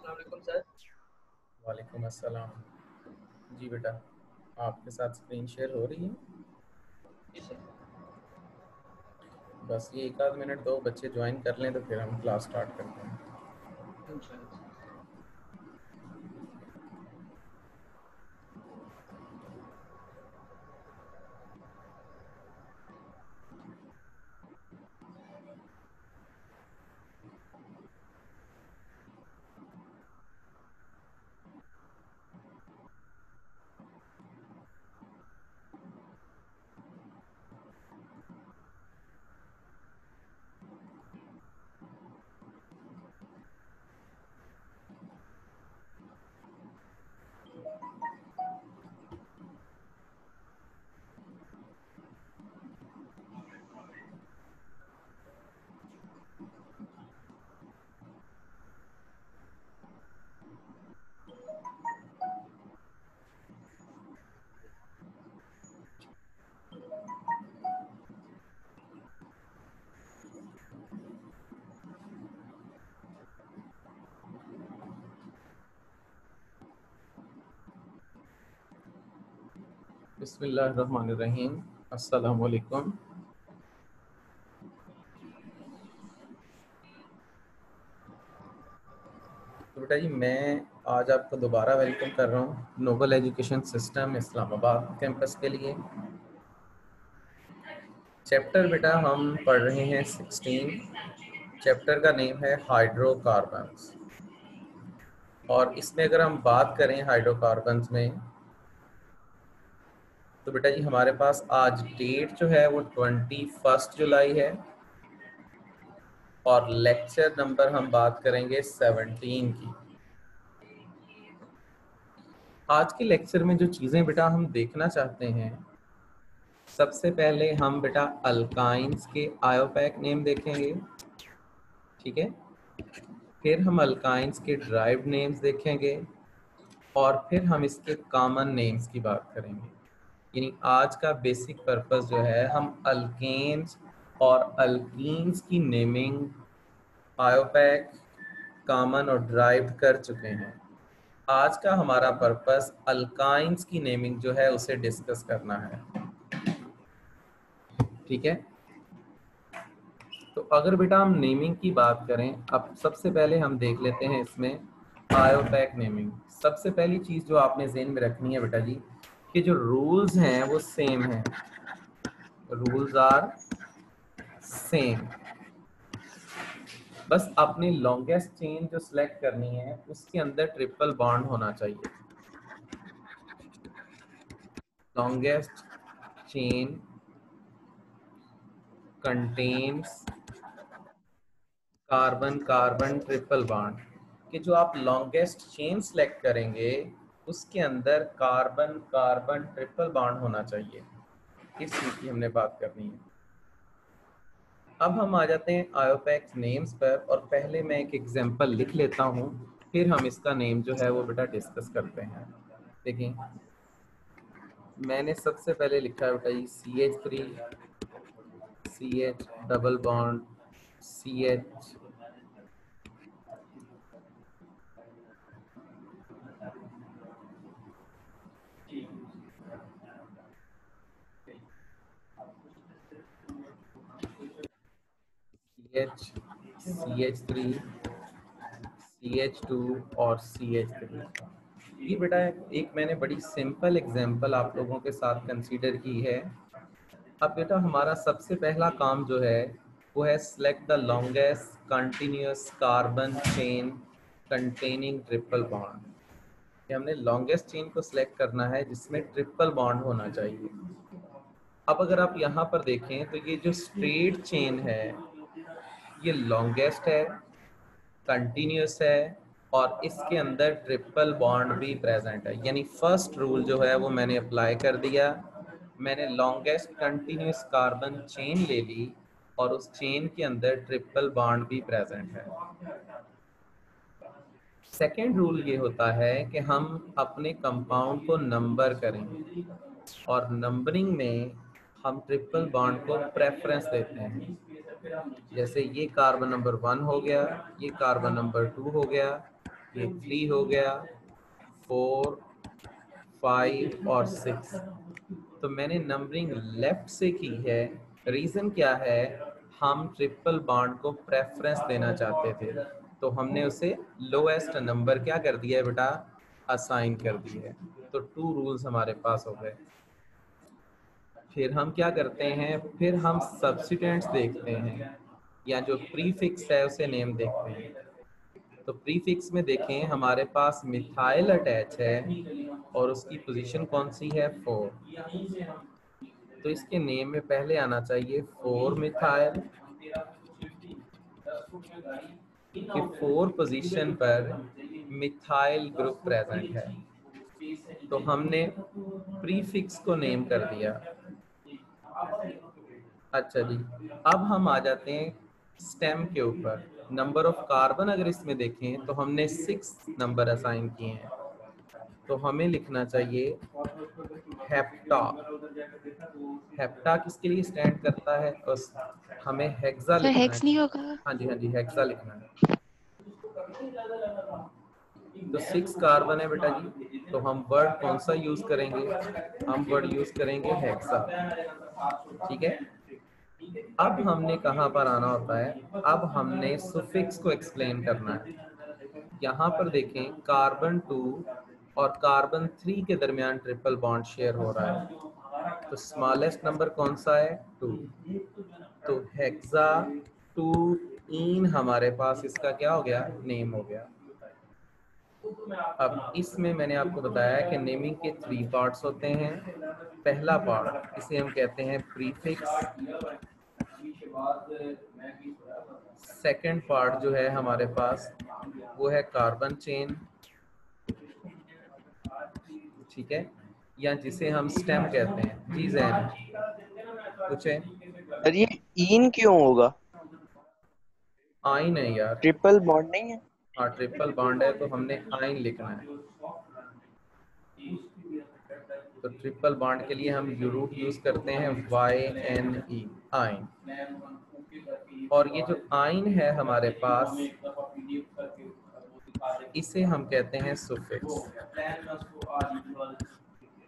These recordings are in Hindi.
अस्सलाम वालेकुम सर। वालेकुम अस्सलाम। जी बेटा, आपके साथ स्क्रीन शेयर हो रही है। जी सर। बस ये एक आध मिनट दो, बच्चे ज्वाइन कर लें तो फिर हम क्लास स्टार्ट करते हैं। इंशाल्लाह। बिस्मिल्लाहिर्रहमानिर्रहीम। अस्सलाम वालेकुम। तो बेटा जी, मैं आज आपको दोबारा वेलकम कर रहा हूँ noble education system Islamabad campus के लिए। चैप्टर बेटा हम पढ़ रहे हैं 16। चैप्टर का नेम है हाइड्रोकार्बन्स। और इसमें अगर हम बात करें हाइड्रोकार्बन्स में, तो बेटा जी हमारे पास आज डेट जो है वो 21 जुलाई है और लेक्चर नंबर हम बात करेंगे 17 की। आज के लेक्चर में जो चीज़ें बेटा हम देखना चाहते हैं, सबसे पहले हम बेटा अल्काइंस के आयोपैक नेम देखेंगे, ठीक है। फिर हम अल्काइंस के ड्राइव्ड नेम्स देखेंगे और फिर हम इसके कॉमन नेम्स की बात करेंगे। यानी आज का बेसिक पर्पस जो है, हम अल्केन्स और अल्कीन्स की नेमिंग आयोपैक, कॉमन और ड्राइव्ड कर चुके हैं। आज का हमारा पर्पस अल्काइंस की नेमिंग जो है उसे डिस्कस करना है, ठीक है। तो अगर बेटा हम नेमिंग की बात करें, अब सबसे पहले हम देख लेते हैं इसमें आयोपैक नेमिंग। सबसे पहली चीज जो आपने ज़हन में रखनी है बेटा जी, कि जो रूल्स हैं वो सेम हैं। Rules are same. बस अपनी लॉन्गेस्ट चेन जो सिलेक्ट करनी है उसके अंदर ट्रिपल बॉन्ड होना चाहिए। Longest chain contains carbon carbon triple bond, कि जो आप लॉन्गेस्ट चेन सेलेक्ट करेंगे उसके अंदर कार्बन कार्बन ट्रिपल बॉन्ड होना चाहिए। इस चीज की हमने बात करनी है। अब हम आ जाते हैं आयोपैक्स नेम्स पर, और पहले मैं एक एग्जांपल लिख लेता हूँ, फिर हम इसका नेम जो है वो बेटा डिस्कस करते हैं। देखिए, मैंने सबसे पहले लिखा है बेटा ये CH3 CH double bond CH CH CH3 CH2 और CH3। ये बेटा एक मैंने बड़ी सिंपल एग्जांपल आप लोगों के साथ कंसीडर की है। अब बेटा हमारा सबसे पहला काम जो है वो है select the longest continuous carbon chain containing triple bond. कि हमने लॉन्गेस्ट चेन को सिलेक्ट करना है जिसमें ट्रिपल बॉन्ड होना चाहिए। अब अगर आप यहाँ पर देखें तो ये जो स्ट्रेट चेन है ये लॉन्गेस्ट है, कंटिन्यूअस है और इसके अंदर ट्रिपल बॉन्ड भी प्रेजेंट है। यानी फर्स्ट रूल जो है वो मैंने अप्लाई कर दिया। मैंने लॉन्गेस्ट कंटिन्यूअस कार्बन चेन ले ली और उस चेन के अंदर ट्रिपल बॉन्ड भी प्रेजेंट है। सेकेंड रूल ये होता है कि हम अपने कंपाउंड को नंबर करेंगे और नंबरिंग में हम ट्रिपल बॉन्ड को प्रेफरेंस देते हैं। जैसे ये कार्बन नंबर 1 हो गया, ये कार्बन नंबर 2 हो गया, ये 3 हो गया, 4, 5 और 6। तो मैंने नंबरिंग लेफ्ट से की है। रीजन क्या है, हम ट्रिपल बॉन्ड को प्रेफरेंस देना चाहते थे, तो हमने उसे लोएस्ट नंबर क्या कर दिया है बेटा, असाइन कर दिया है। तो 2 रूल्स हमारे पास हो गए। फिर हम क्या करते हैं, फिर हम सब्स्टिट्यूएंट्स देखते हैं, या जो प्रीफिक्स है उसे नेम देखते हैं। तो प्रीफिक्स में देखें हमारे पास मिथाइल अटैच है और उसकी पोजीशन कौन सी है, 4। तो इसके नेम में पहले आना चाहिए 4 मिथाइल, कि 4 पोजीशन पर मिथाइल ग्रुप प्रेजेंट है। तो हमने प्रीफिक्स को नेम कर दिया। अच्छा जी, अब हम आ जाते हैं स्टेम के ऊपर। नंबर ऑफ कार्बन अगर इसमें देखें तो हमने 6 नंबर असाइन किए हैं। तो हमें लिखना चाहिए हेप्टा। हेप्टा किसके लिए स्टैंड करता है, और हमें हेक्सा सर लिखना हेक्स है। नहीं होगा? हाँ जी हाँ जी, हेक्सा लिखना है। तो 6 कार्बन है बेटा जी, तो हम वर्ड कौन सा यूज करेंगे, हम वर्ड यूज करेंगे हेक्सा। ठीक है। अब हमने कहाँ पर आना होता है, अब हमने सुफिक्स को एक्सप्लेन करना है। यहाँ पर देखें कार्बन 2 और कार्बन 3 के दरमियान ट्रिपल बॉन्ड शेयर हो रहा है, तो स्मॉलेस्ट नंबर कौन सा है, 2। तो हेक्सा 2 इन हमारे पास इसका क्या हो गया, नेम हो गया। अब इसमें मैंने आपको बताया कि नेमिंग के 3 पार्ट्स होते हैं। पहला पार्ट इसे हम कहते हैं प्रीफिक्स। सेकंड पार्ट जो है हमारे पास वो है कार्बन चेन, ठीक है, या जिसे हम स्टेम कहते हैं। जी जैन पूछे। सर ये इन क्यों होगा? आइन है यार। ट्रिपल बॉन्ड नहीं है? हाँ ट्रिपल बॉन्ड है तो हमने आइन लिखना है। तो ट्रिपल बॉन्ड के लिए हम रूट यूज करते हैं YNE, आइन। और ये जो आइन है हमारे पास, इसे हम कहते हैं सुफिक्स।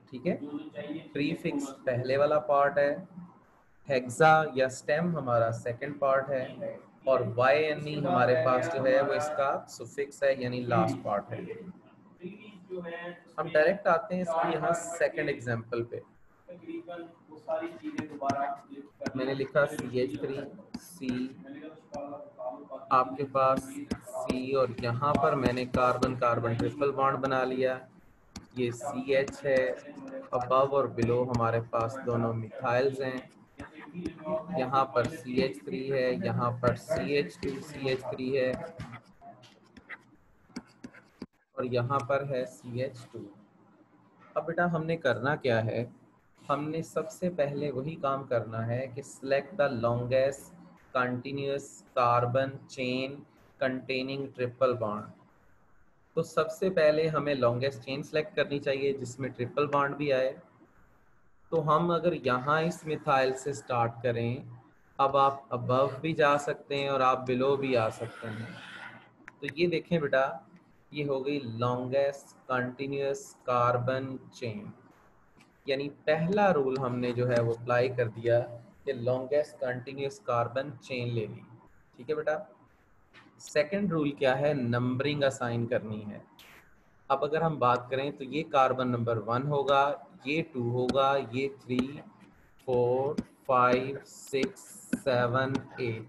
ठीक है, प्रीफिक्स पहले वाला पार्ट है, हेक्सा या स्टेम हमारा सेकंड पार्ट है, और YNE हमारे पास जो है वो इसका सुफिक्स है, यानी लास्ट पार्ट है। हम डायरेक्ट आते हैं इसके यहाँ सेकंड एग्जांपल पे। मैंने लिखा CH3C, आपके पास C, और यहाँ पर मैंने कार्बन कार्बन ट्रिपल बॉन्ड बना लिया। ये CH है, अबव और बिलो हमारे पास दोनों मिथाइल्स हैं। यहाँ पर CH3 है, यहाँ पर CH2 CH3 है, और यहाँ पर है CH2। अब बेटा हमने करना क्या है, हमने सबसे पहले वही काम करना है कि select the longest continuous carbon chain containing triple bond. तो सबसे पहले हमें लॉन्गेस्ट चेन सेलेक्ट करनी चाहिए जिसमें ट्रिपल बॉन्ड भी आए। तो हम अगर यहाँ इस मिथाइल से स्टार्ट करें, अब आप अबव भी जा सकते हैं और आप बिलो भी आ सकते हैं। तो ये देखें बेटा, ये हो गई लॉन्गेस्ट कंटिन्यूअस कार्बन चेन, यानी पहला रूल हमने जो है वो अप्लाई कर दिया कि लॉन्गेस्ट कंटिन्यूअस कार्बन चेन ले ली। ठीक है बेटा। सेकंड रूल क्या है, नंबरिंग असाइन करनी है। अब अगर हम बात करें तो ये कार्बन नंबर 1 होगा, ये 2 होगा, ये 3, 4, 5, 6, 7, 8।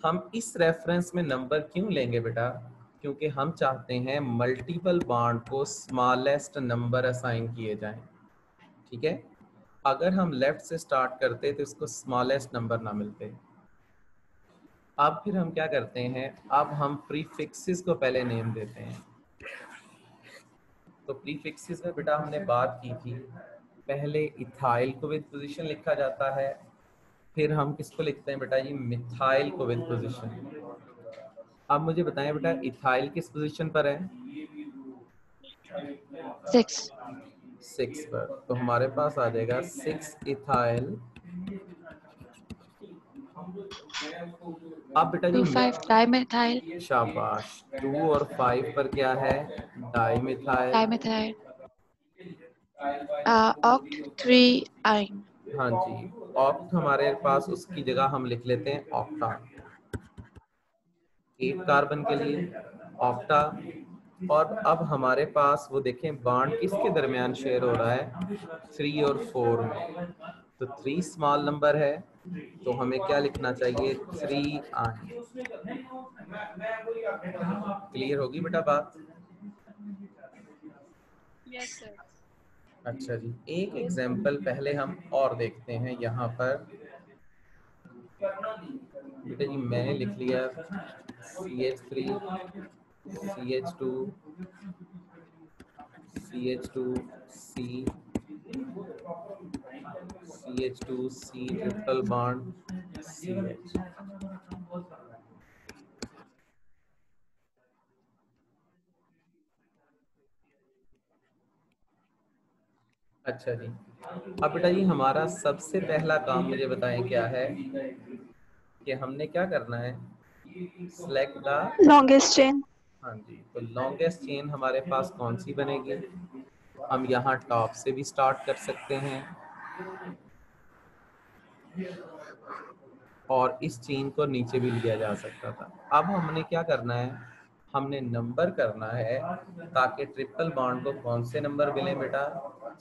हम इस रेफरेंस में नंबर क्यों लेंगे बेटा, क्योंकि हम चाहते हैं मल्टीपल बॉन्ड को स्मॉलेस्ट नंबर असाइन किए जाएं। ठीक है, अगर हम लेफ्ट से स्टार्ट करते तो इसको स्मॉलेस्ट नंबर ना मिलते। अब फिर हम क्या करते हैं, अब हम प्रीफिक्सेस को पहले नेम देते हैं। तो प्रीफिक्सेस में बेटा हमने बात की थी, पहले इथाइल को विद पोजीशन लिखा जाता है, फिर हम किसको लिखते हैं बेटा जी, मिथाइल को विद पोजीशन। अब मुझे बताएं बेटा इथाइल किस पोजीशन पर है, 6 पर। तो हमारे पास आ जाएगा 6 इथाइल अब बेटा जी 2,5 dimethyl शाबाश, 2 और 5 पर क्या है? डाइमिथाइल। dimethyl oct 3 ine हाँ जी, ऑक्ट हमारे पास उसकी जगह हम लिख लेते हैं ऑक्टा। 8 कार्बन के लिए ऑक्टा। और अब हमारे पास वो देखें बॉन्ड किसके दरमियान शेयर हो रहा है? 3 और 4 में। तो 3 स्मॉल नंबर है, तो हमें क्या लिखना चाहिए? 3 आए। क्लियर होगी बेटा बात? yes sir अच्छा जी, एक एग्जाम्पल पहले हम और देखते हैं यहाँ पर। बेटा जी मैंने लिख लिया CH3 CH2 CH2 C CH2C triple bond CH। अच्छा जी, अब बेटा जी हमारा सबसे पहला काम मुझे बताएं क्या है कि हमने क्या करना है? Select the longest chain. हाँ जी, तो लॉन्गेस्ट चेन हमारे पास कौन सी बनेगी? हम यहाँ टॉप से भी स्टार्ट कर सकते हैं और इस चेन को नीचे भी लिया जा सकता था। अब हमने क्या करना है? हमने नंबर करना है ताकि ट्रिपल बॉन्ड को कौन से नंबर मिले बेटा?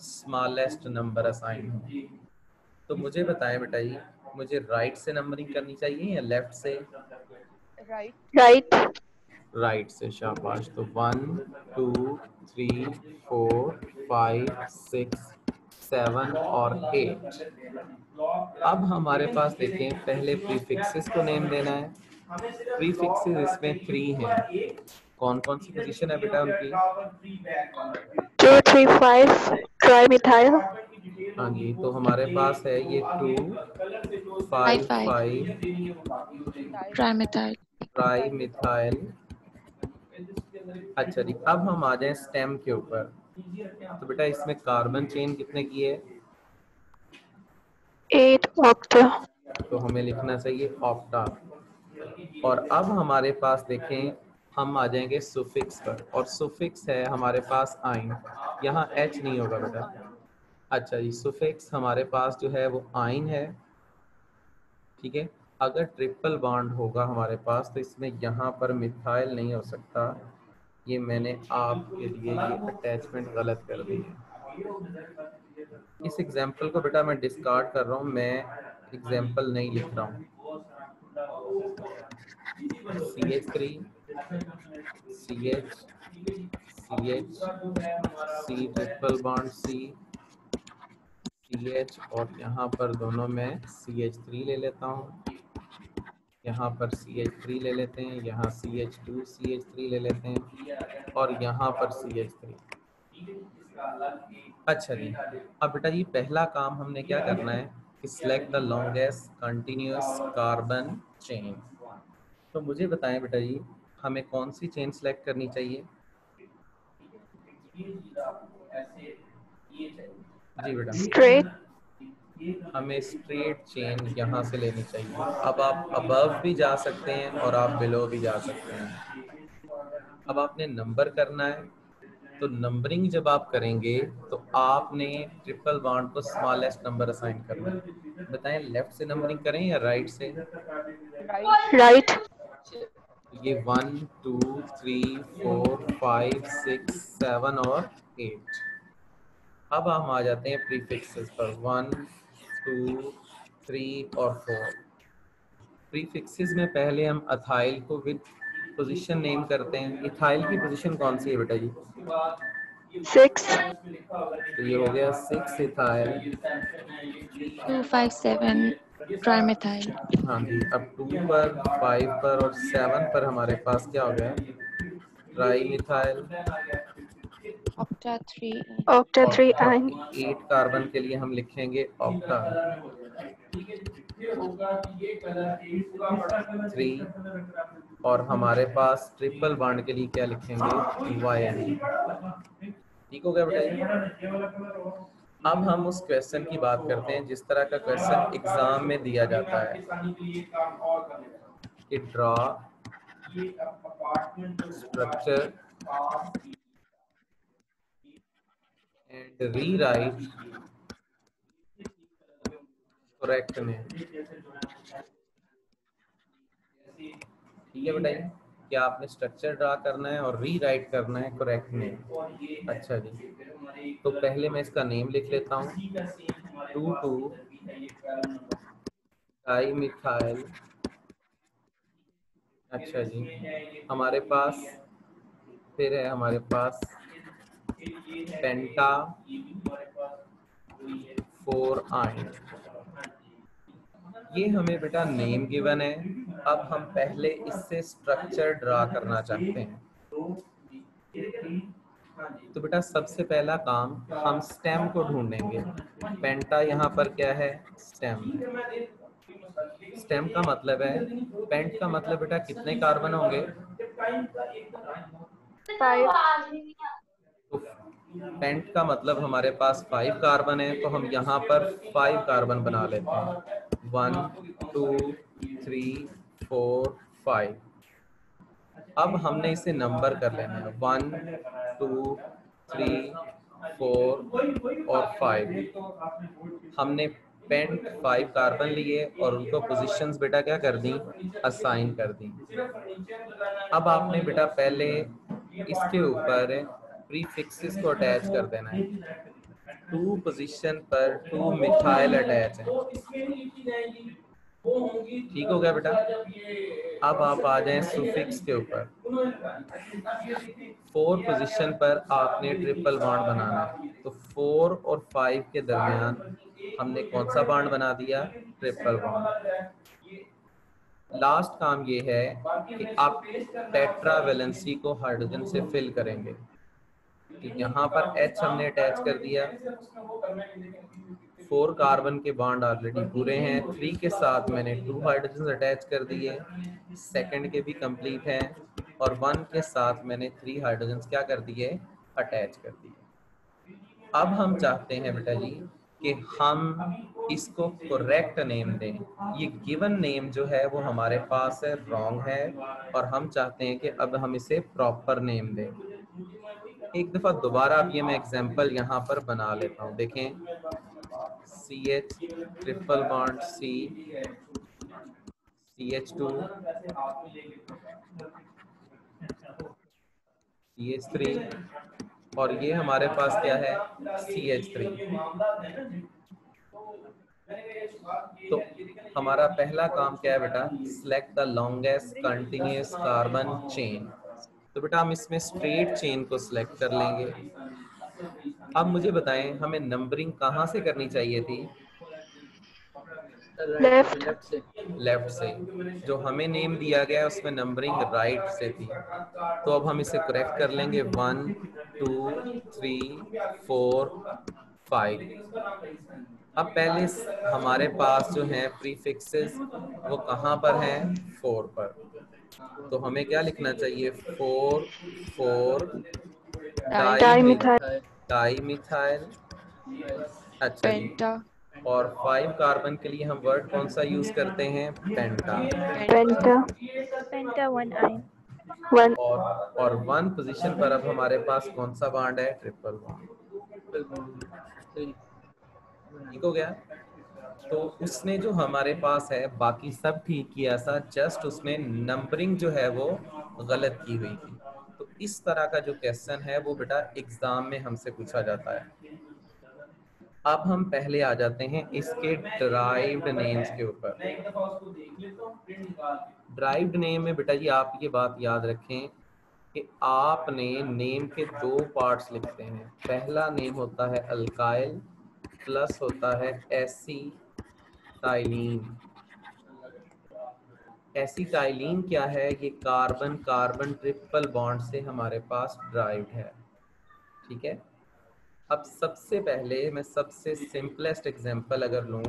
स्मॉलेस्ट नंबर असाइन हो। तो मुझे बताएं बेटा जी, मुझे राइट से नंबरिंग करनी चाहिए या लेफ्ट से? Right. राइट से, शाबाश। तो 1 2 3 4 5 6 7 और 8। अब हमारे पास देखें पहले प्रीफिक्सेस को नेम देना है। प्रीफिक्सेस इसमें 3 हैं। कौन कौन सी पोजीशन है बेटा उनकी? 2, 3, 5 trimethyl. हाँ जी, तो हमारे पास है ये 2 5 5 trimethyl ट्राई मिथाइल। अच्छा जी, अब हम आ जाएं स्टेम के ऊपर। तो बेटा इसमें कार्बन चेन कितने की है? 8 octa. तो हमें लिखना चाहिए ऑक्टा। और अब हमारे पास देखें हम आ जाएंगे सुफिक्स पर, और सुफिक्स है हमारे पास आइन। यहाँ एच नहीं होगा बेटा। अच्छा जी, सुफिक्स हमारे पास जो है वो आइन है, ठीक है। अगर ट्रिपल बॉन्ड होगा हमारे पास तो इसमें यहाँ पर मिथाइल नहीं हो सकता। ये मैंने आपके लिए ये अटैचमेंट गलत कर दी है। इस एग्जाम्पल को बेटा मैं डिस्कार्ड कर रहा हूँ, मैं एग्जाम्पल नहीं लिख रहा हूँ। CH3 CH CH C triple bond C CH, और यहाँ पर दोनों में CH3 ले लेता हूँ, यहाँ पर CH3 ले लेते हैं, यहाँ CH2 CH3 ले लेते हैं, और यहाँ पर CH3। अच्छा जी, अब बेटा जी पहला काम हमने क्या करना है कि select the longest continuous carbon chain. तो मुझे बताएं बेटा जी हमें कौन सी चेन सिलेक्ट करनी चाहिए? जी बेटा, Straight. हमें स्ट्रेट चेन यहाँ से लेनी चाहिए। अब आप अबव भी जा सकते हैं और आप बिलो भी जा सकते हैं। अब आपने नंबर करना है, तो नंबरिंग जब आप करेंगे तो आपने ट्रिपल बॉन्ड को स्मॉलेस्ट नंबर असाइन करना है। बताएं लेफ्ट से नंबरिंग करें या राइट से? Right. ये 1 2 3 4 5 6 7 और 8। अब हम आ जाते हैं प्रीफिक्सेस पर 1 2 3 और 4। प्रीफिक्सेस में पहले हम अथाइल को विद पोजीशन नेम करते हैं। इथाइल की पोजीशन कौन सी है बेटा जी? 6. तो ये हो गया 6 इथाइल। 257 trimethyl हाँ जी, अब 2 पर 5 पर और 7 पर हमारे पास क्या हो गया? Tri methyl. octa 3 Octa 3 ine. 8 carbon के लिए हम लिखेंगे ऑक्टा 3, और हमारे पास ट्रिपल बॉन्ड के लिए क्या लिखेंगे? YN। ठीक हो गया बेटा? अब हम उस क्वेश्चन की बात करते हैं जिस तरह का क्वेश्चन एग्जाम में दिया जाता है। कि draw structure and rewrite correct name. ठीक है बेटा, क्या आपने स्ट्रक्चर ड्रा करना है और रीराइट करना है करेक्ट नेम। अच्छा जी, तो पहले मैं इसका नेम लिख लेता हूँ, 2,2 डाइमिथाइल। अच्छा जी, हमारे पास फिर है हमारे पास पेंटा 4 आइन। ये हमें बेटा नेम गिवन है। अब हम पहले इससे स्ट्रक्चर ड्रा करना चाहते हैं। तो बेटा सबसे पहला काम हम स्टेम को ढूंढेंगे। पेंटा यहाँ पर क्या है, स्टेम। स्टेम का मतलब है, पेंट का मतलब बेटा कितने कार्बन होंगे, 5. तो पेंट का मतलब हमारे पास 5 कार्बन है, तो हम यहाँ पर 5 कार्बन बना लेते हैं। 1 2 3 4 5। अब हमने इसे नंबर कर लेना है, 1 2 3 4 और 5। हमने पेंट 5 कार्बन लिए और उनको पोजीशंस बेटा क्या कर दी, असाइन कर दी। अब आपने बेटा पहले इसके ऊपर प्रीफिक्सेस को अटैच कर देना है। 2 पोजीशन पर 2 मिथाइल अटैच है। ठीक हो गया बेटा। अब आप आ जाएं सुफिक्स के ऊपर। 4 पोजीशन पर आपने ट्रिपल बॉन्ड बनाना है, तो 4 और 5 के दरमियान हमने कौन सा बॉन्ड बना दिया, ट्रिपल बॉन्ड। लास्ट काम ये है कि आप टेट्रा वैलेंसी को हाइड्रोजन से फिल करेंगे। कि यहाँ पर H हमने अटैच कर दिया, 4 कार्बन के बॉन्ड ऑलरेडी पूरे हैं, 3 के साथ मैंने 2 हाइड्रोजन अटैच कर दिए, सेकंड के भी कंप्लीट हैं, और 1 के साथ मैंने 3 हाइड्रोजन क्या कर दिए, अटैच कर दिए। अब हम चाहते हैं बेटा जी कि हम इसको करेक्ट नेम दें। ये गिवन नेम जो है वो हमारे पास है रॉन्ग है, और हम चाहते हैं कि अब हम इसे प्रॉपर नेम दें। एक दफ़ा दोबारा अब ये मैं एग्जांपल यहाँ पर बना लेता हूँ। देखें, CH triple bond C, CH2 CH3, और ये हमारे पास क्या है, CH3। तो हमारा पहला काम क्या है बेटा, select the longest continuous carbon chain. तो बेटा हम इसमें स्ट्रेट चेन को सिलेक्ट कर लेंगे। अब मुझे बताएं हमें नंबरिंग कहाँ से करनी चाहिए थी, Left. लेफ्ट से। जो हमें नेम दिया गया है उसमें नंबरिंग राइट से थी, तो अब हम इसे करेक्ट कर लेंगे। 1 2 3 4 5। अब पहले हमारे पास जो हैं प्रीफिक्सेस वो कहाँ पर हैं, 4 पर। तो हमें क्या लिखना चाहिए, 4 4 Dimethyl. डाइमिथाइल। अच्छा जी, पेंटा, और 5 कार्बन के लिए हम वर्ड कौन सा यूज करते हैं, पेंटा। Penta. Penta 1 ion. 1. और 1 पोजीशन पर अब हमारे पास कौन सा बॉन्ड है, ट्रिपल बॉन्ड। ठीक हो गया। तो उसने जो हमारे पास है बाकी सब ठीक किया था, जस्ट उसने नंबरिंग जो है वो गलत की हुई थी। तो इस तरह का जो क्वेश्चन है वो बेटा एग्जाम में हमसे पूछा जाता है। अब हम पहले आ जाते हैं इसके ड्राइव्ड नेम्स के ऊपर। ड्राइव्ड नेम में बेटा जी आप ये बात याद रखें कि आपने नेम के 2 पार्ट्स लिखते हैं। पहला नेम होता है अल्काइल, प्लस होता है एसीटाइलीन। एसीटाइलीन क्या है, ये कार्बन कार्बन ट्रिपल बॉन्ड से हमारे पास ड्राइव्ड है। ठीक है। अब सबसे पहले मैं सबसे सिंपलेस्ट एग्जांपल अगर लूँ,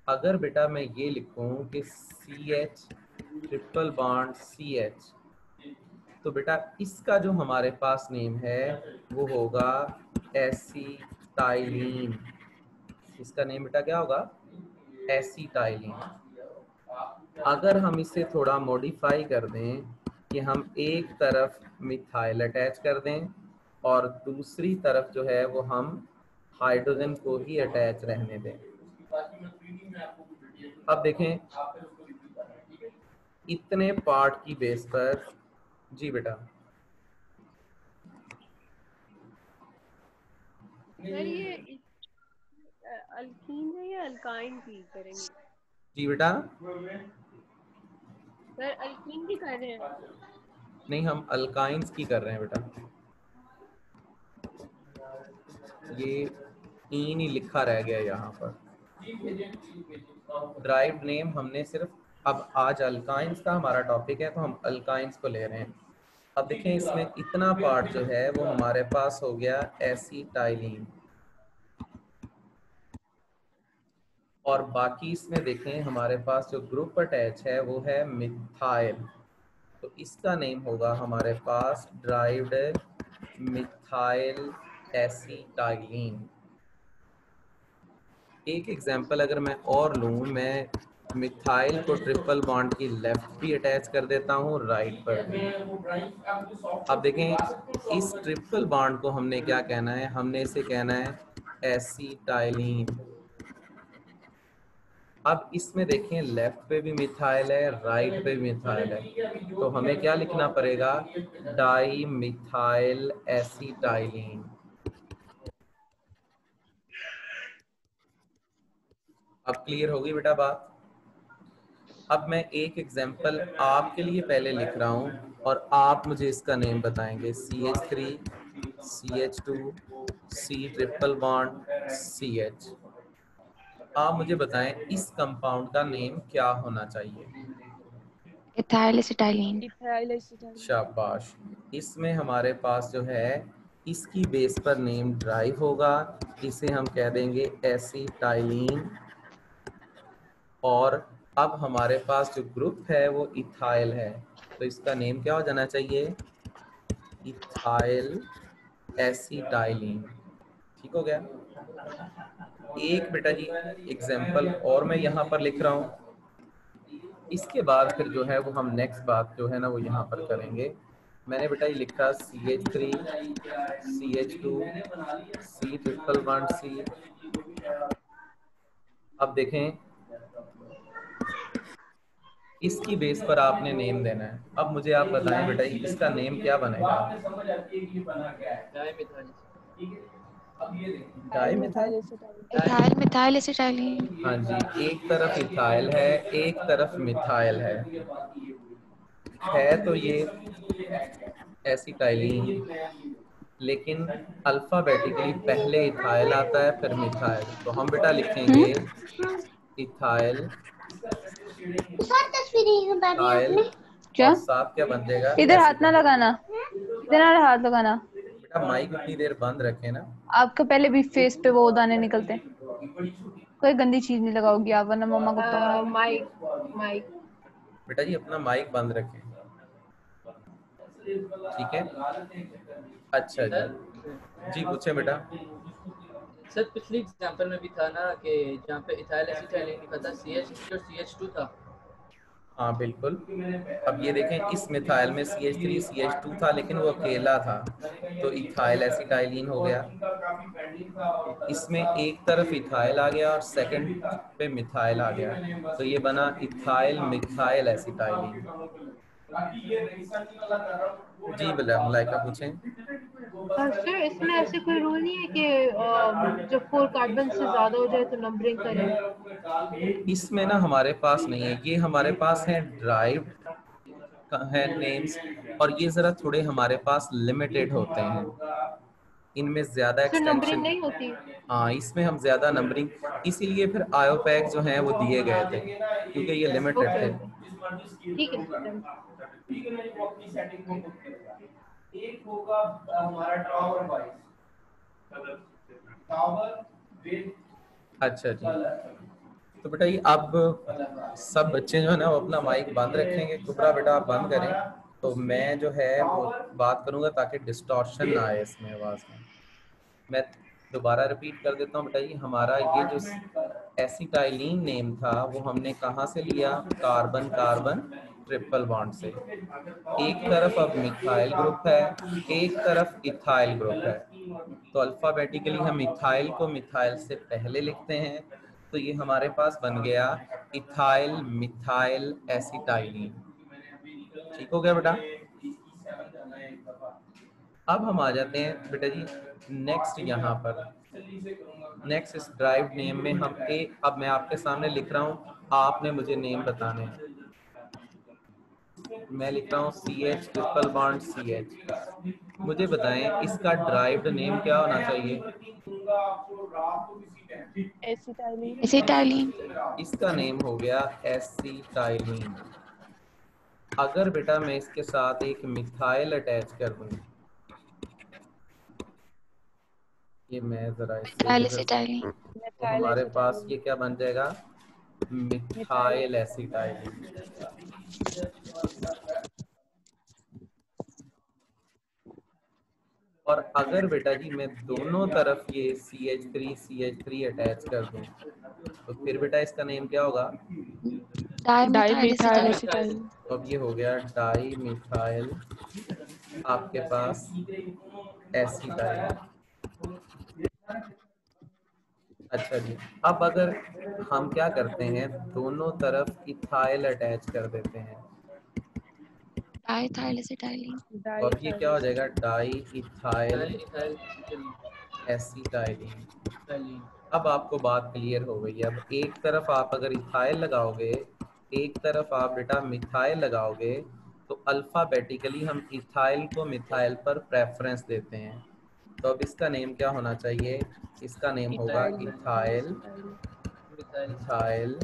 अगर बेटा मैं ये लिखूँ कि CH ट्रिपल बॉन्ड CH, तो बेटा इसका जो हमारे पास नेम है वो होगा एसीटाइलीन। इसका नेम बेटा क्या होगा, एसीटाइलीन। अगर हम इसे थोड़ा मॉडिफाई कर दें कि हम एक तरफ मिथाइल अटैच कर दें और दूसरी तरफ जो है वो हम हाइड्रोजन को ही अटैच रहने दें। अब देखें इतने पार्ट की बेस पर, जी बेटा सर ये अल्कीन है या अल्काइन की करेंगे? जी बेटा सर अल्कीन की कर रहे हैं? नहीं, हम अल्काइंस की कर रहे हैं बेटा। ये ईन ही लिखा रह गया यहाँ पर। ड्राइव्ड नेम हमने सिर्फ, अब आज अल्काइंस का हमारा टॉपिक है तो हम अल्काइंस को ले रहे हैं। अब देखें इसमें इतना पार्ट जो है वो हमारे पास हो गया एसिटाइलिन, और बाकी इसमें देखें हमारे पास जो ग्रुप अटैच है वो है मिथाइल, तो इसका नेम होगा हमारे पास ड्राइव्ड मिथाइल एसिटाइलिन। एक एग्जांपल अगर मैं और लूँ, मैं मिथाइल को ट्रिपल बॉन्ड की लेफ्ट भी अटैच कर देता हूँ, राइट पर भी। अब देखें इस ट्रिपल बॉन्ड को हमने क्या कहना है, हमने इसे कहना है एसिटाइलिन। अब इसमें देखें लेफ्ट पे भी मिथाइल है, राइट पे भी मिथाइल है, तो हमें क्या लिखना पड़ेगा, डाई मिथाइल एसिटाइलिन। अब क्लियर होगी बेटा बात। अब मैं एक एग्जांपल आपके लिए पहले लिख रहा हूँ और आप मुझे इसका नेम बताएंगे, CH3 CH2 C triple bond CH। आप मुझे बताएं इस कंपाउंड का नेम क्या होना चाहिए। Ethyl acetylene. Ethyl acetylene. शाबाश। इसमें हमारे पास जो है इसकी बेस पर नेम ड्राइव होगा, इसे हम कह देंगे एसिटाइलिन। और अब हमारे पास जो ग्रुप है वो इथाइल है, तो इसका नेम क्या हो जाना चाहिए, इथाइल एसिटाइलिन। ठीक हो गया। एक बेटा जी एग्जांपल और मैं यहाँ पर लिख रहा हूँ, इसके बाद फिर जो है वो हम नेक्स्ट बात जो है ना वो यहाँ पर करेंगे। मैंने बेटा ये लिखा CH3 CH2 C triple bond C। अब देखें इसकी बेस पर आपने नेम देना है। अब मुझे आप बताएं बेटा इसका नेम क्या बनेगा, डाइमिथाइल। Ethyl methyl acetylene. हाँ जी, एक तरफ इथाइल है एक तरफ मिथाइल है तो ये एसिटाइलिन, लेकिन अल्फाबेटिकली पहले इथाइल आता है फिर मिथाइल, तो हम बेटा लिखेंगे इथाइल इथाइल क्या? और साथ क्या बन जाएगा, इधर हाथ ना लगाना, इधर ना हाथ लगाना। बेटा माइक उतनी देर बंद रखे ना, आपका पहले भी फेस पे वो दाने निकलते हैं। कोई गंदी चीज नहीं लगाओगी आप, वरना मम्मा को पकड़ाओगी। माइक बेटा जी अपना माइक बंद रखें, ठीक है। अच्छा जी पूछे बेटा। सर पिछली एग्जांपल में भी था ना कि जहाँ पे इथाइल एसिटाइलिन लिखा था CH3 और CH2 था। हाँ बिल्कुल। अब ये देखें इस मिथाइल में CH3 CH2 था लेकिन वो अकेला था, तो इथाइल एसिटाइलिन हो गया। इसमें एक तरफ इथाइल आ गया और सेकंड पे मिथाइल आ गया, तो ये बना इथाइल मिथाइल एसिटाइलिन। जी मलाइका पूछें। सर इसमें ऐसे कोई रूल नहीं है कि जब 4 कार्बन से ज्यादा हो जाए तो नंबरिंग करें? इसमें ना हमारे पास नहीं है, ये हमारे पास है ड्राइव्ड है नेम्स, और ये जरा थोड़े हमारे पास लिमिटेड होते हैं, इनमें ज्यादा सर नंबरिंग एक्सटेंशन। नहीं होती? हाँ इसमें हम ज्यादा नंबरिंग, इसीलिए फिर आयोपैक जो हैं वो दिए गए थे क्योंकि ये लिमिटेड थे। ठीक है। एक होगा हमारा टावर वाइज, टावर। अच्छा जी, तो बेटा ये अब सब बच्चे जो है ना वो अपना माइक बंद रखेंगे। कुबरा बेटा आप बंद करें, तो मैं जो है वो बात करूंगा ताकि डिस्टॉर्शन ना आए इसमें आवाज़ में। मैं दोबारा रिपीट कर देता हूँ बेटा, ये हमारा ये जो एसिटाइलिन नेम था वो हमने कहाँ से लिया, कार्बन कार्बन ट्रिपल बॉन्ड से। एक तरफ अब मिथाइल ग्रुप है, एक तरफ इथाइल ग्रुप है, तो अल्फाबेटिकली हम इथाइल को मिथाइल से पहले लिखते हैं, तो ये हमारे पास बन गया इथाइल मिथाइल एसिटाइलिन। ठीक हो गया बेटा। अब हम आ जाते हैं बेटा जी नेक्स्ट, यहाँ पर नेक्स्ट इस ड्राइव्ड नेम में हम अब मैं आपके सामने लिख रहा हूँ, आपने मुझे नेम बताने हैं। मैं लिख रहा हूँ CH ट्रिपल बॉन्ड CH। मुझे बताएं इसका ड्राइव्ड नेम क्या होना चाहिए। एसिटाइलिन। इसका नेम हो गया एसिटाइलिन। अगर बेटा मैं इसके साथ एक मिथाइल अटैच कर दूं, ये मैं जरा मिथाइल इससे एसिटाइलिन। तो हमारे पास ये क्या बन जाएगा, मिथाइल एसिटाइलिन। और अगर बेटा जी मैं दोनों तरफ ये CH3 अटैच कर दूं, तो फिर बेटा इसका नेम क्या होगा, डाइमिथाइल एसिटाइलिन। तो अब ये हो गया डाई मिथाइल आपके पास एसिटाइलिन। अच्छा जी, अब अगर हम क्या करते हैं, दोनों तरफ इथाइल अटैच कर देते हैं, डाइथाइल एसिटाइलिन। तो अब ये क्या हो जाएगा, डाई इथाइल एसिटाइलिन। अब आपको बात क्लियर हो गई। अब एक तरफ आप अगर इथाइल लगाओगे, एक तरफ आप बेटा मिथाइल लगाओगे, तो अल्फाबेटिकली हम इथाइल को मिथाइल पर प्रेफरेंस देते हैं। तो अब इसका नेम क्या होना चाहिए, इसका नेम होगा इथाइल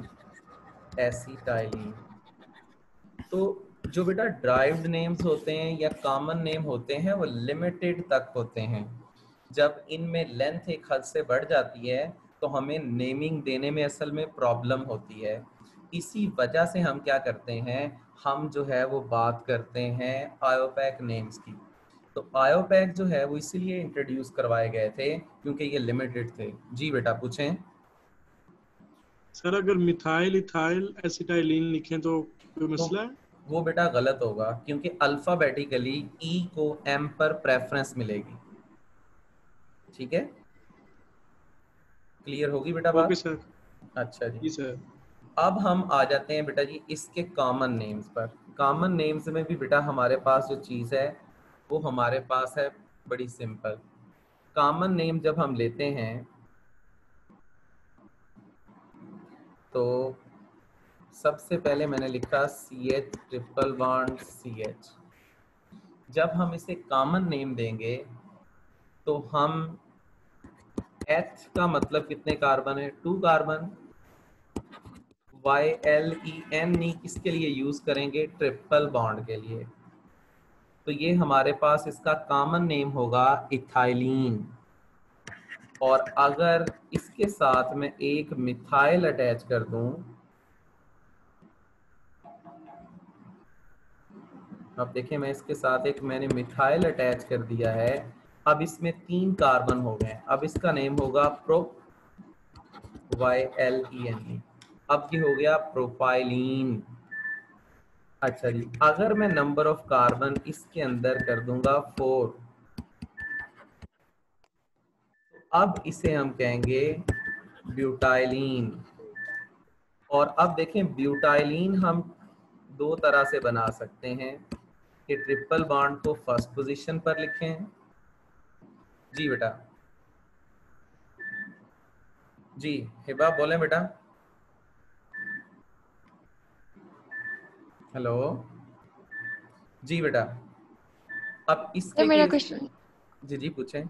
एसिटाइलिन। तो जो बेटा ड्राइव्ड नेम्स होते हैं या कॉमन नेम होते हैं वो लिमिटेड तक होते हैं। जब इनमें लेंथ एक हद से बढ़ जाती है तो हमें नेमिंग देने में असल में प्रॉब्लम होती है। इसी वजह से हम क्या करते हैं, हम जो है वो बात करते हैं आयोपैक नेम्स की। तो आयोपैक जो है वो इसीलिए इंट्रोड्यूस करवाए गए थे क्योंकि ये लिमिटेड थे। जी बेटा पूछें। सर अगर मिथाइल इथाइल एसिटाइलिन लिखें तो कोई मसला है? वो बेटा गलत होगा क्योंकि अल्फाबेटिकली ई को एम पर प्रेफरेंस मिलेगी। ठीक है, क्लियर होगी बेटा बात? Okay sir. अच्छा जी। जी सर। अब हम आ जाते हैं बेटा जी इसके कॉमन नेम्स पर। कॉमन नेम्स में भी बेटा हमारे पास जो चीज़ है वो हमारे पास है बड़ी सिंपल। कॉमन नेम जब हम लेते हैं तो सबसे पहले मैंने लिखा CH ट्रिपल बॉन्ड CH। जब हम इसे कॉमन नेम देंगे तो हम H का मतलब कितने कार्बन है, 2 कार्बन। YLEN किसके लिए यूज करेंगे, ट्रिपल बॉन्ड के लिए। तो ये हमारे पास इसका कॉमन नेम होगा इथाइलिन। और अगर इसके साथ मैं एक मिथाइल अटैच कर दूं, अब देखिए मैं इसके साथ एक मैंने मिथाइल अटैच कर दिया है, अब इसमें 3 कार्बन हो गए। अब इसका नेम होगा YLEN। अब ये हो गया प्रोपाइलीन। अच्छा जी, अगर मैं नंबर ऑफ कार्बन इसके अंदर कर दूंगा 4, अब इसे हम कहेंगे ब्यूटाइलीन। और अब देखें ब्यूटाइलीन हम 2 तरह से बना सकते हैं कि ट्रिपल बॉन्ड को फर्स्ट पोजीशन पर लिखें। जी बेटा, जी हिबा बोले बेटा। हेलो जी बेटा। अब इसके मेरा केस- क्वेश्चन, जी जी पूछें।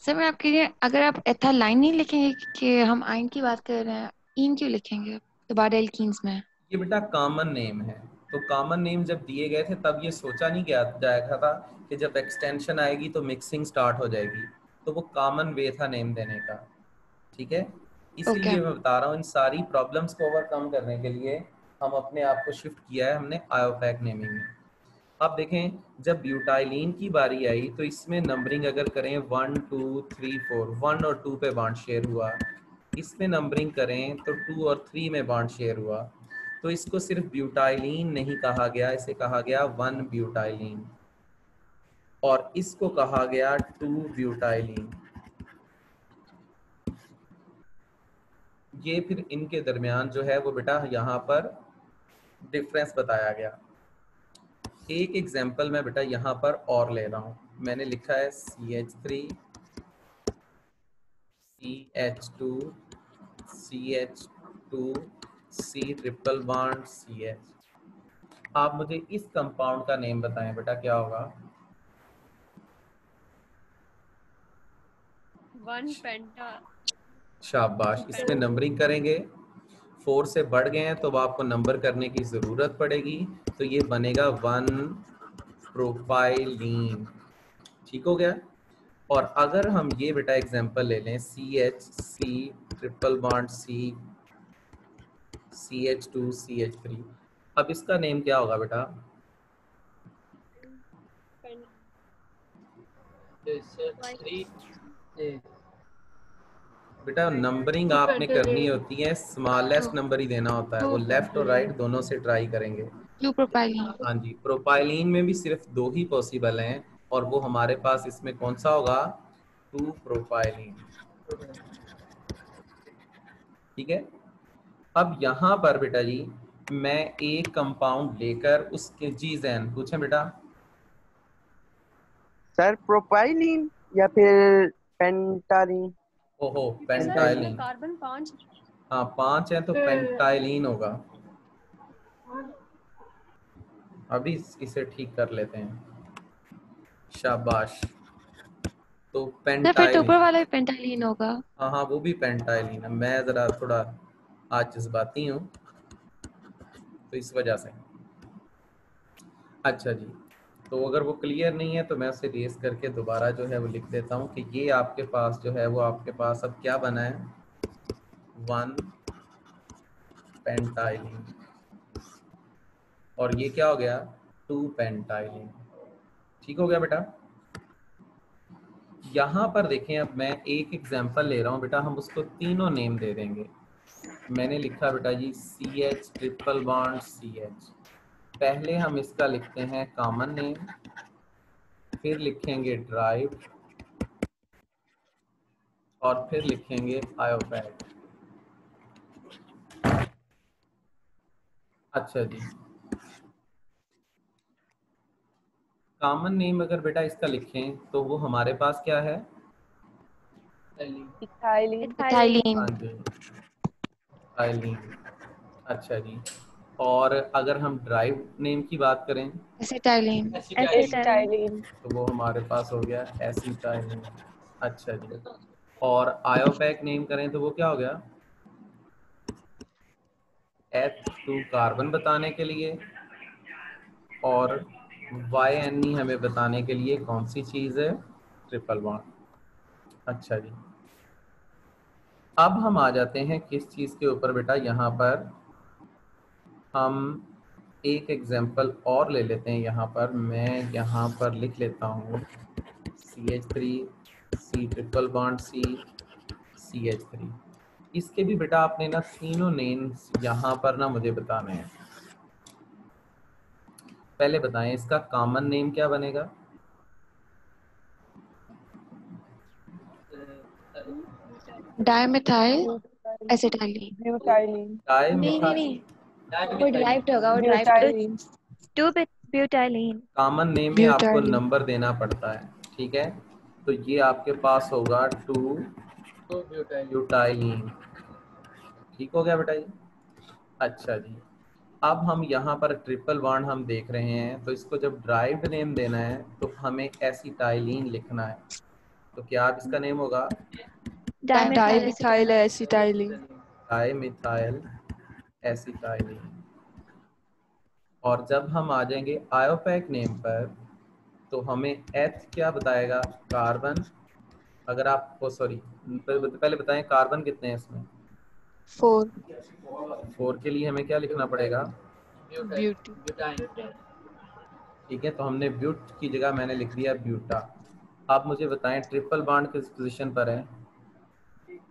सर मैं आपके लिए, अगर आप एथालाइन नहीं लिखेंगे कि हम आइन की बात कर रहे हैं, इन क्यों लिखेंगे तो बाद एल्कीन्स में? ये बेटा कॉमन नेम है, तो कॉमन नेम जब दिए गए थे तब ये सोचा नहीं गया जाएगा था कि जब एक्सटेंशन आएगी तो मिक्सिंग स्टार्ट हो जाएगी, तो वो कॉमन वे था नेम देने का। ठीक है, इसीलिए मैं बता रहा हूँ इन सारी प्रॉब्लम्स को ओवरकम करने के लिए हम अपने आप को शिफ्ट किया है हमने आयोपैक नेमिंग में। अब देखें जब ब्यूटाइलिन की बारी आई तो इसमें नंबरिंग अगर करें 1 2 3 4, 1 और 2 पे बॉन्ड शेयर हुआ। इसमें नंबरिंग करें तो 2 और 3 में बॉन्ड शेयर हुआ, तो इसको सिर्फ ब्यूटाइलिन नहीं कहा गया, इसे कहा गया 1 ब्यूटाइलिन, और इसको कहा गया 2 ब्यूटाइलिन। ये फिर इनके दरमियान जो है वो बेटा यहाँ पर डिफरेंस बताया गया। एक एग्जांपल मैं बेटा यहाँ पर और ले रहा हूँ, मैंने लिखा है CH3 CH2 CH2 C triple bond CH। आप मुझे इस कंपाउंड का नेम बताएं बेटा, क्या होगा? 1 पेंटा। शाबाश। इसमें नंबरिंग करेंगे, 4 से बढ़ गए हैं तो आपको नंबर करने की जरूरत पड़ेगी, तो ये बनेगा 1 प्रोपाइलीन। ठीक हो गया। और अगर हम ये बेटा एग्जांपल ले लें CH C triple bond C CH2 CH3, अब इसका नेम क्या होगा बेटा? बेटा नंबरिंग आपने करनी होती है, स्मॉलेस्ट नंबर ही देना होता है, वो लेफ्ट और राइट दोनों से ट्राई करेंगे। 2 प्रोपाइलिन। हाँ जी, प्रोपाइलिन में भी सिर्फ 2 ही पॉसिबल हैं, और वो हमारे पास इसमें कौन सा होगा? 2 प्रोपाइलिन। ठीक है। अब यहाँ पर बेटा जी मैं एक कंपाउंड लेकर उसके जीजैन पूछें बेटा। सर प्रोपाइलिन या फिर पेंटालिन? ओहो, पेंटाइलिन। कार्बन 5। हाँ 5 है तो पेंटाइलिन होगा। अभी इसे ठीक कर लेते हैं। शाबाश। तो तो फिर तो पेंटाइलिन, ऊपर वाला भी पेंटालिन होगा। हाँ हाँ वो भी पेंटाइलिन है। मैं जरा थोड़ा आज जज्बाती हूँ तो इस वजह से। अच्छा जी, तो अगर वो क्लियर नहीं है तो मैं उसे रेस करके दोबारा जो है वो लिख देता हूँ कि ये आपके पास जो है वो आपके पास अब क्या बना है? 1 पेंटाइलिन। और ये क्या हो गया? 2 पेंटाइलिन। ठीक हो गया बेटा। यहाँ पर देखें, अब मैं एक एग्जांपल ले रहा हूँ बेटा, हम उसको तीनों नेम दे देंगे। मैंने लिखा बेटा जी CH ट्रिपल बॉन्ड CH। पहले हम इसका लिखते हैं कॉमन नेम, फिर लिखेंगे ड्राइव, और फिर लिखेंगे आयोपैक। अच्छा जी, कॉमन नेम अगर बेटा इसका लिखें तो वो हमारे पास क्या है? इथाइलिन। इथाइलिन। हाँ जी, इथाइलिन। अच्छा जी, और अगर हम ड्राइव नेम की बात करें एसिटाइलिन। एसिटाइलिन। तो वो हमारे पास हो गया एसिटाइलिन। अच्छा जी, और आयोपैक नेम करें तो वो क्या हो गया? H2 कार्बन बताने के लिए, और YNE हमें बताने के लिए कौन सी चीज है? Triple bond. अच्छा जी, अब हम आ जाते हैं किस चीज के ऊपर बेटा? यहाँ पर हम एक एग्जांपल और ले लेते हैं। यहाँ पर मैं यहाँ पर लिख लेता हूँ CH3 C triple bond C CH3। इसके भी बेटा आपने ना तीनों नेम्स यहाँ पर ना मुझे बताने हैं। पहले बताएं इसका कॉमन नेम क्या बनेगा? Dimethyl acetylene. ब्यूटाइलिन। नहीं नहीं नहीं, वो ड्राइव्ड होगा, वो derived. Butylene. 2 butylene. Common name में आपको ब्यूटाइलिन। नंबर देना पड़ता है। ठीक है, तो ये आपके पास होगा 2 ब्यूटाइलिन। ठीक हो गया बेटा ये। अच्छा जी, अब हम यहाँ पर ट्रिपल बॉन्ड हम देख रहे हैं, तो इसको जब ड्राइव्ड नेम देना है तो हमें एसिटाइलिन लिखना है। तो क्या आप इसका नेम होगा? Dimethyl acetylene. Dimethyl acetylene. और जब हम आ जाएंगे आयोपैक नेम पर तो हमें H क्या बताएगा? कार्बन। अगर आपको सॉरी पहले बताएं कार्बन कितने हैं इसमें? 4। 4 के लिए हमें क्या लिखना पड़ेगा? ब्यूटी। ठीक है, तो हमने ब्यूट की जगह मैंने लिख दिया ब्यूटा। आप मुझे बताएं ट्रिपल बॉन्ड किस पोजीशन पर है?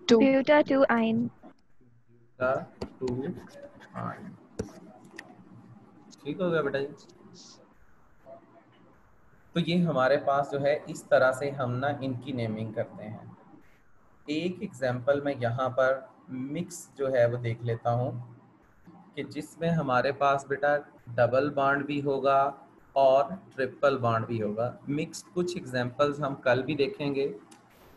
2 Buta 2 ine. buta 2 ine। ठीक हो गया बेटा जी। तो ये हमारे पास जो है इस तरह से हम ना इनकी नेमिंग करते हैं। एक एग्जांपल मैं यहाँ पर मिक्स जो है वो देख लेता हूँ कि जिसमें हमारे पास बेटा डबल बॉन्ड भी होगा और ट्रिपल बॉन्ड भी होगा। मिक्स कुछ एग्जांपल्स हम कल भी देखेंगे।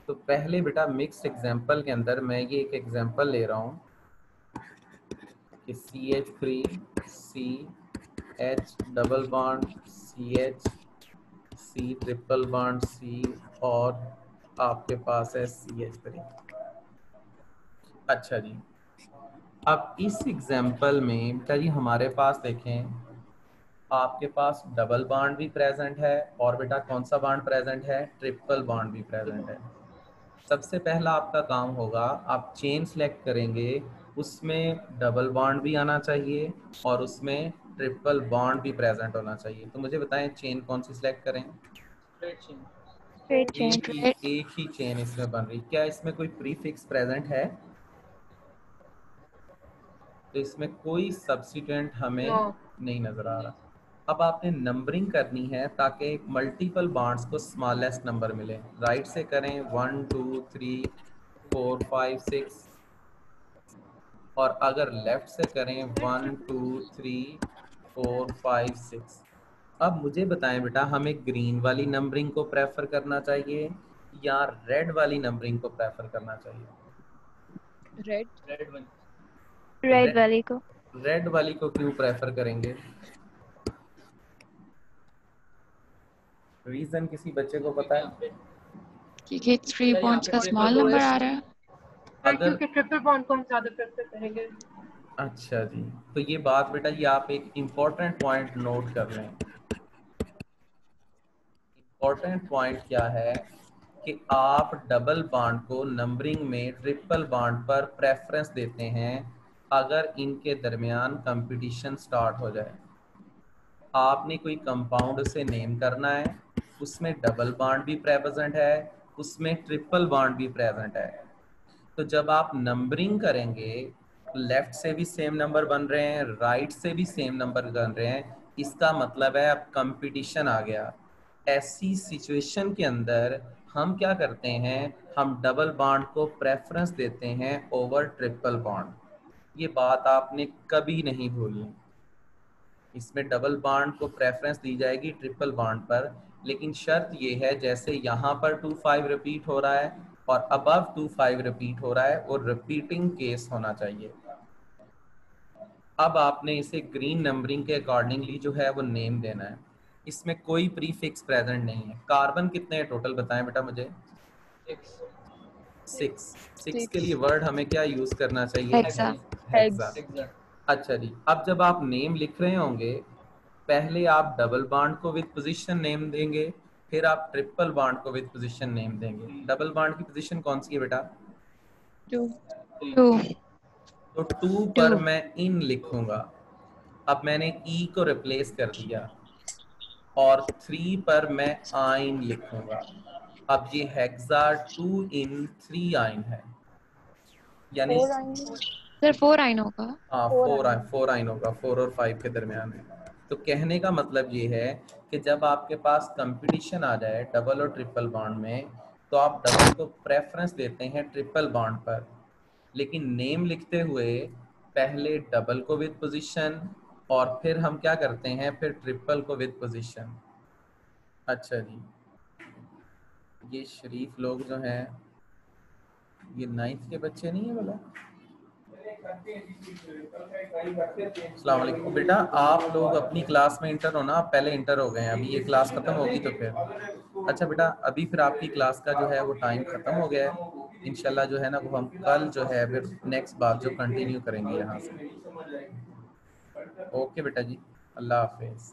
तो पहले बेटा मिक्स एग्जांपल के अंदर मैं ये एक एग्जांपल ले रहा हूँ कि CH3 CH double bond CH C triple bond C और आपके पास है CH3। अच्छा जी, अब इस एग्जांपल में बेटा जी हमारे पास देखें, आपके पास डबल बॉन्ड भी प्रेजेंट है और बेटा कौन सा बॉन्ड प्रेजेंट है, ट्रिपल बॉन्ड भी प्रेजेंट है। सबसे पहला आपका काम होगा, आप चेन सेलेक्ट करेंगे, उसमें डबल बॉन्ड भी आना चाहिए और उसमें ट्रिपल बॉन्ड भी प्रेजेंट होना चाहिए। तो मुझे बताएं चेन कौन सी सिलेक्ट करें? Straight chain. एक ही चेन इसमें बन रही। क्या इसमें कोई प्रीफिक्स प्रेजेंट है? तो इसमें कोई सब्स्टिट्यूएंट हमें नहीं नजर आ रहा। अब आपने नंबरिंग करनी है ताकि मल्टीपल बॉन्ड्स को स्मॉलेस्ट नंबर मिले। राइट से करें 1 2 3 4 5 6 और अगर लेफ्ट से करें 1 2 3 4 5 6। अब मुझे बताएं बेटा, हमें ग्रीन वाली नंबरिंग को प्रेफर करना चाहिए या रेड वाली नंबरिंग को प्रेफर करना चाहिए? Red वाली को। रेड वाली को क्यों प्रेफर करेंगे? रीजन किसी बच्चे को पता है? क्योंकि 3 बॉन्ड्स का स्मॉल नंबर आ रहा है। अगर क्योंकि ट्रिपल बॉन्ड को हम ज्यादा प्रेफर करेंगे। अच्छा जी, तो ये बात बेटा ये आप एक इम्पोर्टेंट पॉइंट नोट कर लें। इम्पोर्टेंट पॉइंट क्या है कि आप डबल बॉन्ड को नंबरिंग में ट्रिपल बॉन्ड पर प्रेफरेंस देते हैं अगर इनके दरमियान कंपटीशन स्टार्ट हो जाए। आपने कोई कंपाउंड से नेम करना है, उसमें डबल बॉन्ड भी प्रेजेंट है, उसमें ट्रिपल बॉन्ड भी प्रेजेंट है। तो जब आप नंबरिंग करेंगे लेफ्ट से भी सेम नंबर बन रहे हैं, राइट से भी सेम नंबर बन रहे हैं, इसका मतलब है अब कंपटीशन आ गया। ऐसी सिचुएशन के अंदर हम क्या करते हैं, हम डबल बॉन्ड को प्रेफरेंस देते हैं ओवर ट्रिपल बॉन्ड। ये बात आपने कभी नहीं भूलनी। इसमें डबल बॉन्ड को प्रेफरेंस दी जाएगी ट्रिपल बॉन्ड पर, लेकिन शर्त ये है जैसे यहाँ पर 2 5 रिपीट हो रहा है और अबव 2 5 रिपीट हो रहा है, वो रिपीटिंग केस होना चाहिए। अब आपने इसे ग्रीन नंबरिंग के अकॉर्डिंगली जो है वो नेम देना है। इसमें कोई प्रीफिक्स प्रेजेंट नहीं है। कार्बन कितने हैं टोटल बताएं बेटा मुझे? 6 के लिए वर्ड हमें क्या यूज करना चाहिए? हेक्सा। अच्छा जी, अब जब आप नेम लिख रहे होंगे पहले आप डबल बॉन्ड को विद पोजीशन नेम देंगे, फिर आप ट्रिपल बॉन्ड को विद पोजीशन नेम देंगे। डबल बॉन्ड की पोजीशन कौन सी है बेटा? 2 तो 2 पर मैं इन लिखूंगा। अब मैंने ई को रिप्लेस कर दिया और 3 पर मैं आइन लिखूंगा। अब ये हेक्सा 2 इन 3 आइन है, यानी सर 4 आइन होगा। हाँ 4 आइन होगा, 4 और 5 के दरमियान है। तो कहने का मतलब ये है कि जब आपके पास कंपटीशन आ जाए डबल और ट्रिपल बॉन्ड में, तो आप डबल को प्रेफरेंस देते हैं ट्रिपल बॉन्ड पर, लेकिन नेम लिखते हुए पहले डबल को विद पोजीशन और फिर हम क्या करते हैं, फिर ट्रिपल को विद पोजीशन। अच्छा जी, ये शरीफ लोग जो हैं ये 9th के बच्चे नहीं है बोला? अस्सलाम वालेकुम बेटा, आप लोग अपनी क्लास में इंटर हो ना? आप पहले इंटर हो गए हैं, अभी ये क्लास खत्म होगी तो फिर अच्छा बेटा अभी फिर आपकी क्लास का जो है वो टाइम खत्म हो गया है। इंशाल्लाह जो है ना वो हम कल जो है फिर नेक्स्ट बात जो कंटिन्यू करेंगे यहाँ से। ओके बेटा जी, अल्लाह हाफिज।